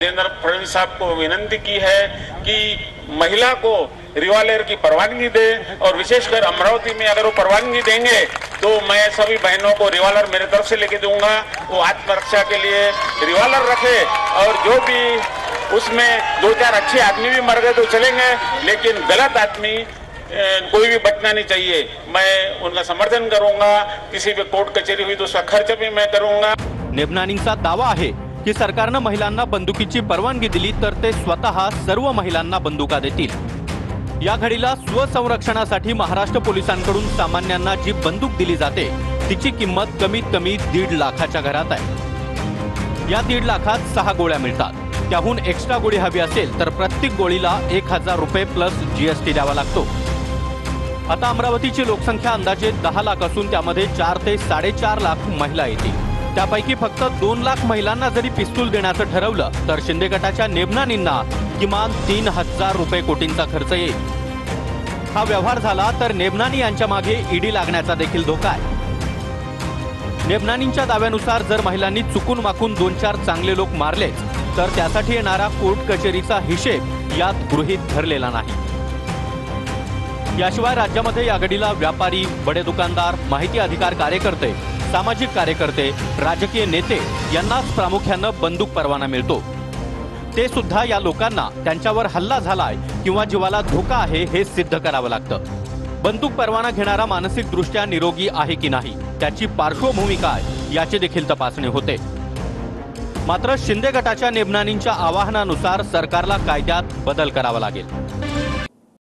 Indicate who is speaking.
Speaker 1: देवेंद्र फडणवीस साहब को विनती की है कि महिला को रिवॉल्वर की परवानगी दे और विशेषकर अमरावती में अगर वो परवानगी देंगे तो मैं सभी बहनों को रिवॉल्वर मेरे तरफ से लेके दूंगा। वो आत्मरक्षा के लिए रिवॉल्वर रखे और जो भी उसमें दो चार अच्छे आदमी भी मर गए तो चलेंगे, लेकिन गलत आदमी कोई भी बचना नहीं चाहिए। मैं उनका समर्थन करूंगा। किसी भी कोर्ट कचेरी हुई तो उसका खर्च भी मैं करूंगा।
Speaker 2: नेबनानींचा दावा आहे की सरकारने महिलांना बंदुकीची परवानगी दिली तर ते स्वतः सर्व महिलांना बंदुका देतील। या घडीला स्वसंरक्षणासाठी महाराष्ट्र पोलिसांकडून सामान्यांना जी बंदूक दिली जाते तिची किंमत कमीत कमी 1.5 लाखाच्या घरात आहे। या 1.5 लाखात 6 गोळ्या मिळतात। त्याहून एक्स्ट्रा गोळी हवी असेल तर प्रत्येक गोळीला 1000 रुपये प्लस जीएसटी द्यावा लागतो। आता अमरावतीची लोकसंख्या अंदाजे 10 लाख असून त्यामध्ये 4 ते 4.5 लाख महिला येतील। त्यापैकी फक्त 2 लाख महिलांना जरी पिस्तूल देण्याचं ठरवलं तर शिंदे गटाच्या नेबनानींना किमान 3000 रुपये कोटींचा खर्च येईल। हा व्यवहार झाला तर नेबनानी यांच्या मागे ईडी लागण्याचा देखील धोका आहे। नेबनानींच्या दाव्यानुसार जर महिलांनी चुकून माकून 2-4 चांगले लोक मारलेच तर त्यासाठी येणारा कोर्ट कचेरीचा हिशेब यात गृहीत धरलेला नाही। याशिवाय राज्यामध्ये या घडीला व्यापारी, बडे दुकानदार, माहिती अधिकार कार्यकर्ते, सामाजिक कार्यकर्ते, राजकीय नेते यांनाच प्रामुख्यानं बंदूक परवाना मिळतो। ते सुद्धा या लोकांना त्यांच्यावर हल्ला झालाय किंवा जीवाला धोका आहे हे सिद्ध करावं लागतं। बंदूक परवाना घेणारा मानसिकदृष्ट्या निरोगी आहे की नाही, त्याची पार्श्वभूमी काय याची देखील तपासणी होते। मात्र शिंदे गटाच्या नेबनानींच्या आवाहनानुसार सरकारला कायद्यात बदल करावा लागेल।